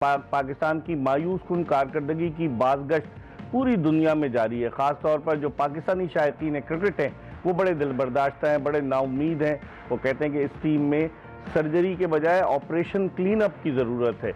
पाकिस्तान की मायूस कुन कारकर्दगी की बाज़गश्त पूरी दुनिया में जारी है। ख़ास तौर पर जो पाकिस्तानी शायकीन क्रिकेट हैं वो बड़े दिलबर्दाश्त हैं, बड़े नाउम्मीद हैं। वो कहते हैं कि इस टीम में सर्जरी के बजाय ऑपरेशन क्लीन अप की ज़रूरत है।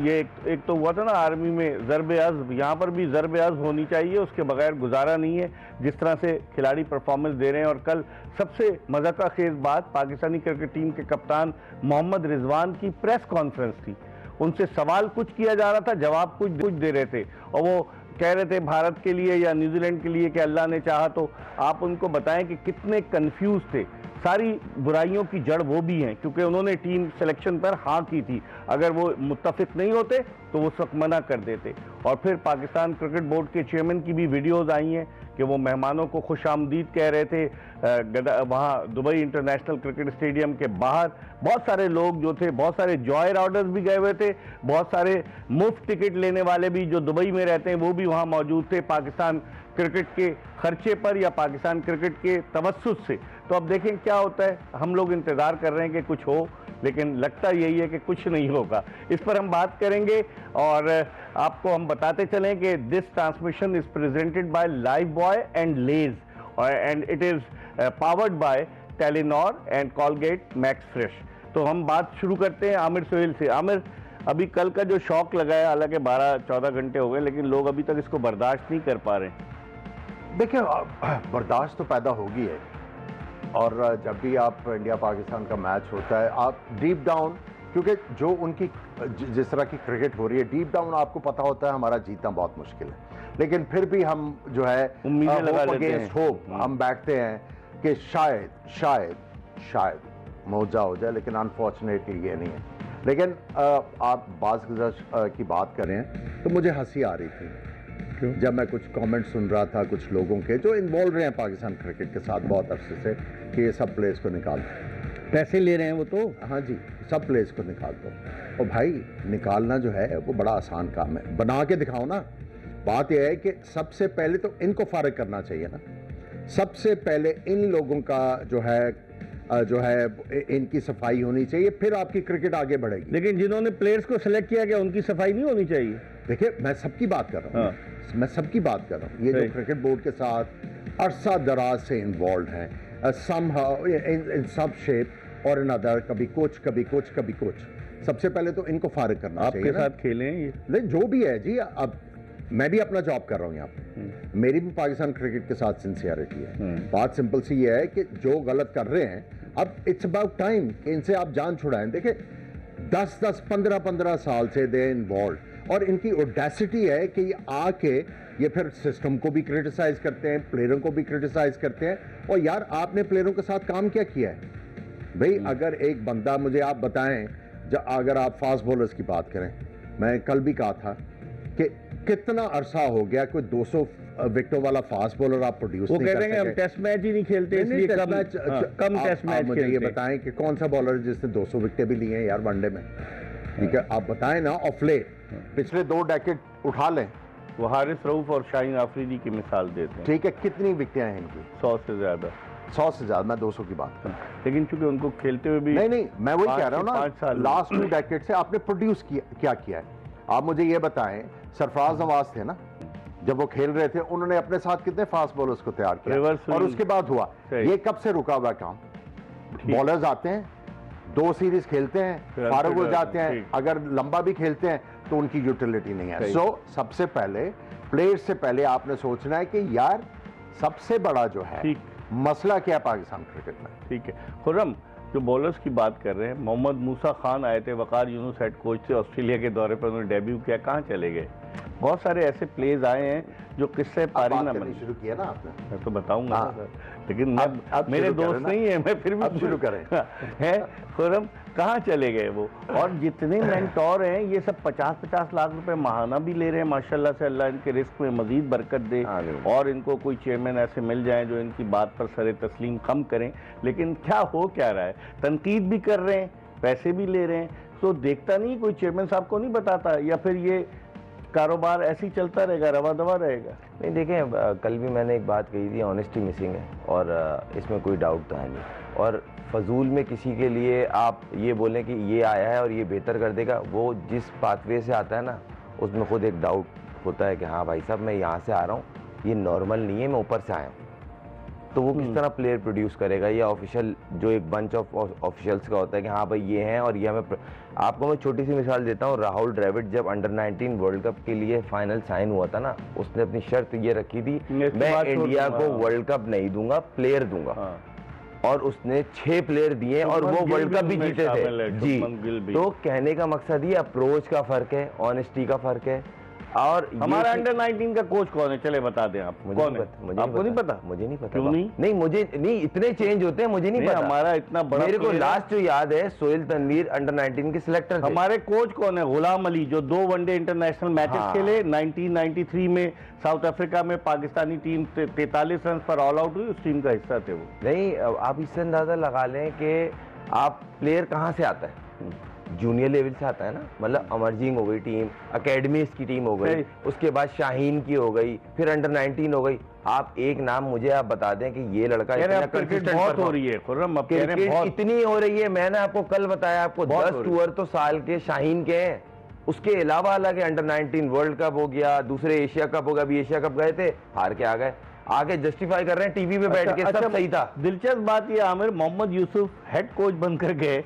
ये एक तो हुआ था ना आर्मी में ज़रब-ए-अज़्ब, यहाँ पर भी ज़रब-ए-अज़्ब होनी चाहिए, उसके बगैर गुजारा नहीं है। जिस तरह से खिलाड़ी परफॉर्मेंस दे रहे हैं। और कल सबसे मज़ाक़ खेज़ बात पाकिस्तानी क्रिकेट टीम के कप्तान मोहम्मद रिजवान की प्रेस कॉन्फ्रेंस थी। उनसे सवाल कुछ किया जा रहा था, जवाब कुछ दे रहे थे, और वो कह रहे थे भारत के लिए या न्यूजीलैंड के लिए कि अल्लाह ने चाहा तो। आप उनको बताएं कि कितने कंफ्यूज थे। सारी बुराइयों की जड़ वो भी हैं, क्योंकि उन्होंने टीम सिलेक्शन पर हाँ की थी। अगर वो मुत्तफिक नहीं होते तो वो सब मना कर देते। और फिर पाकिस्तान क्रिकेट बोर्ड के चेयरमैन की भी वीडियोज़ आई हैं कि वो मेहमानों को खुशामदीद कह रहे थे। वहाँ दुबई इंटरनेशनल क्रिकेट स्टेडियम के बाहर बहुत सारे लोग जो थे, बहुत सारे जॉय राइडर्स भी गए हुए थे, बहुत सारे मुफ्त टिकट लेने वाले भी जो दुबई में रहते हैं वो भी वहाँ मौजूद थे, पाकिस्तान क्रिकेट के खर्चे पर या पाकिस्तान क्रिकेट के तवस्सुस से। तो अब देखें क्या होता है। हम लोग इंतज़ार कर रहे हैं कि कुछ हो, लेकिन लगता यही है कि कुछ नहीं होगा। इस पर हम बात करेंगे और आपको हम बताते चलें कि this transmission is presented by Lifebuoy and Lay's and it is powered by Telenor and Colgate max fresh. तो हम बात शुरू करते हैं आमिर सोहेल से। आमिर, अभी कल का जो शौक लगा है, हालांकि 12-14 घंटे हो गए, लेकिन लोग अभी तक इसको बर्दाश्त नहीं कर पा रहे हैं। देखिए, बर्दाश्त तो पैदा होगी है। और जब भी आप इंडिया पाकिस्तान का मैच होता है, आप डीप डाउन, क्योंकि जो उनकी जिस तरह की क्रिकेट हो रही है, डीप डाउन आपको पता होता है हमारा जीतना बहुत मुश्किल है। लेकिन फिर भी हम जो है उम्मीदें लगा लेते हैं। होप हम बैठते हैं कि शायद शायद शायद मौजा हो जाए, लेकिन अनफॉर्चुनेटली ये नहीं है। लेकिन आप बाज़ की बात करें तो मुझे हंसी आ रही थी जब मैं कुछ कमेंट सुन रहा था कुछ लोगों के जो इन्वॉल्व रहे हैं पाकिस्तान क्रिकेट के साथ बहुत अरसे से, कि ये सब प्लेयर्स को निकाल दो, पैसे ले रहे हैं वो तो। हाँ जी, सब प्लेयर्स को निकाल दो। और भाई, निकालना जो है वो बड़ा आसान काम है, बना के दिखाओ ना। बात यह है कि सबसे पहले तो इनको फारिग करना चाहिए ना। सबसे पहले इन लोगों का जो है इनकी सफाई होनी चाहिए, फिर आपकी क्रिकेट आगे बढ़ेगी। लेकिन जिन्होंने प्लेयर्स को सिलेक्ट किया गया उनकी सफाई नहीं होनी चाहिए। देखिए, मैं सबकी बात कर रहा हूँ। मैं सबकी बात कर रहा हूँ। ये जो क्रिकेट बोर्ड के साथ अरसा दराज से इन्वॉल्व हैं, इन सब शेप और इन अदर, कभी कुछ कभी कुछ कभी कुछ, सबसे पहले तो इनको फारिग करना चाहिए। आपके साथ खेले हैं ये, जो भी है जी। अब मैं भी अपना जॉब कर रहा हूँ यहाँ पे, मेरी भी पाकिस्तान क्रिकेट के साथ सिंसियरिटी है। बात सिंपल सी ये है कि जो गलत कर रहे हैं, अब इट्स अबाउट टाइम कि इनसे आप जान छुड़ाएं। देखिए, 10-10, 15-15 साल से दे इन्वॉल्व, और इनकी ओडेसिटी है कि ये आके ये फिर सिस्टम को भी क्रिटिसाइज करते हैं, प्लेयरों को भी क्रिटिसाइज करते हैं। और यार, आपने प्लेयरों के साथ काम क्या किया है भाई? अगर एक बंदा, मुझे आप बताएं, अगर आप फास्ट बॉलर्स की बात करें, मैं कल भी कहा था कि कितना अरसा हो गया कोई 200 विकेटों वाला फास्ट बॉलर आप प्रोड्यूस नहीं कर सके। हम टेस्ट मैच ही नहीं खेलते, इसलिए कम टेस्ट मैच मुझे ये बताएं कि कौन सा बॉलर जिसने 200 विकेटें भी ली हैं यार वनडे में? ठीक है, आप बताएं ना। ऑफ लेट पिछले 2 डेकेड उठा लें, वो हारिस रऊफ और शाहीन आफरीदी की मिसाल देते हैं। ठीक है, कितनी विकेटें हैं इनकी? 100 से ज्यादा। 100 से ज्यादा, मैं 200 की बात कर। लेकिन चूंकि उनको खेलते हुए भी नहीं, मैं वही कह रहा हूँ ना, लास्ट 2 डेकेड से आपने प्रोड्यूस क्या किया है? आप मुझे ये बताएं, सरफराज नवाज थे ना, जब वो खेल रहे थे, उन्होंने अपने साथ कितने फास्ट बॉलर्स को तैयार किया, और उसके बाद हुआ ये कब से रुका हुआ काम? बॉलर्स आते हैं, 2 सीरीज खेलते हैं, फारूक हो जाते हैं, अगर लंबा भी खेलते हैं तो उनकी यूटिलिटी नहीं है। सो सबसे पहले प्लेयर्स से पहले आपने सोचना है कि यार सबसे बड़ा जो है मसला क्या है पाकिस्तान क्रिकेट में। ठीक है खुर्रम, जो बॉलर्स की बात कर रहे हैं, मोहम्मद मूसा खान आए थे, वकार यूनुस हेड कोच थे, ऑस्ट्रेलिया के दौरे पर उन्होंने डेब्यू किया, कहाँ चले गए? बहुत सारे ऐसे प्लेयर्स आए हैं जो किससे पारी ना बने। शुरू किया ना आपने, मैं तो बताऊंगा सर, लेकिन अब मेरे दोस्त नहीं है, मैं फिर भी शुरू करें है। खुर्रम, कहाँ चले गए वो? और जितने मेंटोर हैं ये सब 50-50 लाख रुपए माहाना भी ले रहे हैं माशाल्लाह से। अल्लाह इनके रिस्क में मजीद बरकत दे और इनको कोई चेयरमैन ऐसे मिल जाए जो इनकी बात पर सरे तस्लीम कम करें। लेकिन क्या हो क्या रहा है? तनकीद भी कर रहे हैं, पैसे भी ले रहे हैं, तो देखता नहीं कोई चेयरमैन साहब को नहीं बताता, या फिर ये कारोबार ऐसे ही चलता रहेगा, रवा दवा रहेगा? नहीं देखें, कल भी मैंने एक बात कही थी, ऑनेस्टी मिसिंग है और इसमें कोई डाउट तो है नहीं। और फजूल में किसी के लिए आप ये बोलें कि ये आया है और ये बेहतर कर देगा, वो जिस पाथवे से आता है ना उसमें खुद एक डाउट होता है कि हाँ भाई साहब मैं यहाँ से आ रहा हूँ, ये नॉर्मल नहीं है, मैं ऊपर से आया हूँ। तो वो किस तरह प्लेयर प्रोड्यूस करेगा? या ऑफिशियल जो एक बंच ऑफ ऑफिशियल्स का होता है कि हाँ भाई ये हैं और ये हमें आपको मैं छोटी सी मिसाल देता हूँ। राहुल द्रविड़ जब अंडर 19 वर्ल्ड कप के लिए फाइनल साइन हुआ था ना, उसने अपनी शर्त ये रखी थी, मैं इंडिया को वर्ल्ड कप नहीं दूंगा, प्लेयर दूंगा। और उसने 6 प्लेयर दिए और वो वर्ल्ड कप भी जीते थे जी। तो कहने का मकसद ये अप्रोच का फर्क है, ऑनेस्टी का फर्क है। और हमारा अंडर 19 का कोच कौन है, चले बता दें आप। मुझे कौन है? आपको नहीं पता? मुझे नहीं पता। क्यों नहीं? नहीं मुझे नहीं, इतने चेंज होते हैं, मुझे नहीं पता। हमारा इतना बड़ा मेरे को लास्ट जो याद है, सोहेल तनवीर अंडर 19 के सिलेक्टर थे। हमारे कोच कौन है? गुलाम अली, जो 2 वनडे इंटरनेशनल मैचेस खेले। 1993 में साउथ अफ्रीका में पाकिस्तानी टीम 43 रन पर ऑल आउट हुई, उस टीम का हिस्सा थे वो। नहीं, आप इससे अंदाजा लगा लें कि आप प्लेयर कहाँ से आता है, जूनियर लेवल से आता है ना। मतलब अमरजींग हो गई टीम, अकेडमीज की टीम हो गई, उसके बाद शाहीन की हो गई, फिर अंडर 19 हो गई। आप एक नाम मुझे आप बता दें कि ये लड़का क्रिकेट बहुत हो रही है खुर्रम, अब क्रिकेट इतनी हो रही है। मैंने आपको कल बताया, आपको 10 टूर तो साल के शाहीन के हैं। उसके अलावा अलग अंडर 19 वर्ल्ड कप हो गया, दूसरे एशिया कप हो गया। अभी एशिया कप गए थे, हार के आ गए, आगे जस्टिफाई कर रहे हैं टीवी पे बैठ के। सब सही था। दिलचस्प बात ये, आमिर मोहम्मद यूसुफ हेड कोच बनकर गए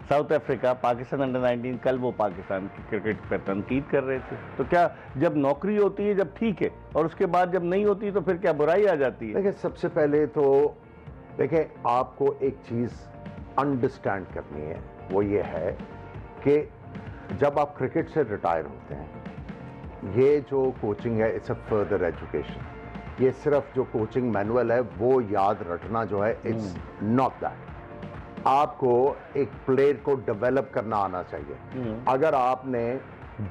साउथ अफ्रीका, पाकिस्तान अंडर 19। कल वो पाकिस्तान की क्रिकेट पर तनकीद कर रहे थे। तो क्या जब नौकरी होती है जब ठीक है, और उसके बाद जब नहीं होती तो फिर क्या बुराई आ जाती है? देखिए, सबसे पहले तो देखिए आपको एक चीज़ अंडरस्टैंड करनी है, वो ये है कि जब आप क्रिकेट से रिटायर होते हैं, ये जो कोचिंग है इट्स अ फर्दर एजुकेशन। ये सिर्फ जो कोचिंग मैनुअल है वो याद रखना जो है, इट्स नॉट दैट। आपको एक प्लेयर को डेवलप करना आना चाहिए। अगर आपने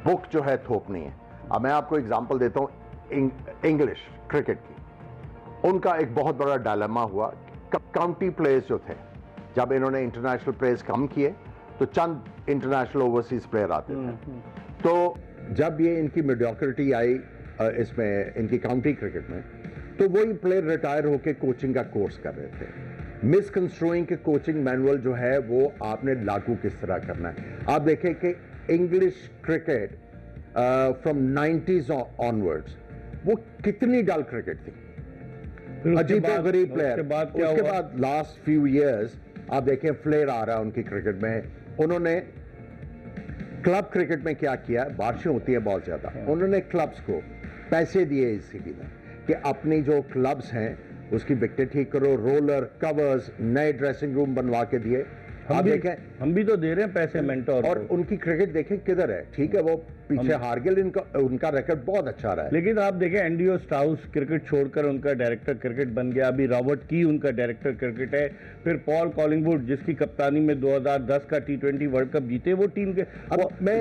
बुक जो है थोपनी है, अब मैं आपको एग्जांपल देता हूं इंग्लिश क्रिकेट की। उनका एक बहुत बड़ा डायलेमा हुआ, काउंटी प्लेयर्स जो थे, जब इन्होंने इंटरनेशनल प्लेयर्स कम किए तो चंद इंटरनेशनल ओवरसीज प्लेयर आते थे। तो जब ये इनकी मीडियोक्रिटी आई इसमें इनकी काउंटी क्रिकेट में, तो वही प्लेयर रिटायर होकर कोचिंग का कोर्स कर रहे थे। मिसकंस्ट्रूइंग के कोचिंग मैनुअल जो है वो आपने लागू किस तरह करना है। आप देखें कि English cricket from 90s onwards वो कितनी डल क्रिकेट थी, अजीबोगरीब प्लेयर। उसके बाद लास्ट फ्यू इयर्स आप देखें फ्लेयर आ रहा है उनकी क्रिकेट में। उन्होंने क्लब क्रिकेट में क्या किया, बारिशें होती है बहुत ज्यादा, उन्होंने क्लब्स को पैसे दिए इस सिटी में कि अपनी जो क्लब्स हैं उसकी विकेट ठीक करो, रोलर, कवर्स, नए ड्रेसिंग रूम बनवा के दिए। आप देखें, हम भी तो दे रहे हैं पैसे मेंटोर और उनकी क्रिकेट देखें किधर है। ठीक है, वो पीछे हार गए, उनका रिकॉर्ड बहुत अच्छा रहा है। लेकिन आप देखें, एंड्रयू स्टाउस क्रिकेट छोड़कर उनका डायरेक्टर क्रिकेट बन गया। अभी रॉबर्ट की उनका डायरेक्टर क्रिकेट है। फिर पॉल कॉलिंगवुड, जिसकी कप्तानी में 2010 का T20 वर्ल्ड कप जीते वो टीम के। अब मैं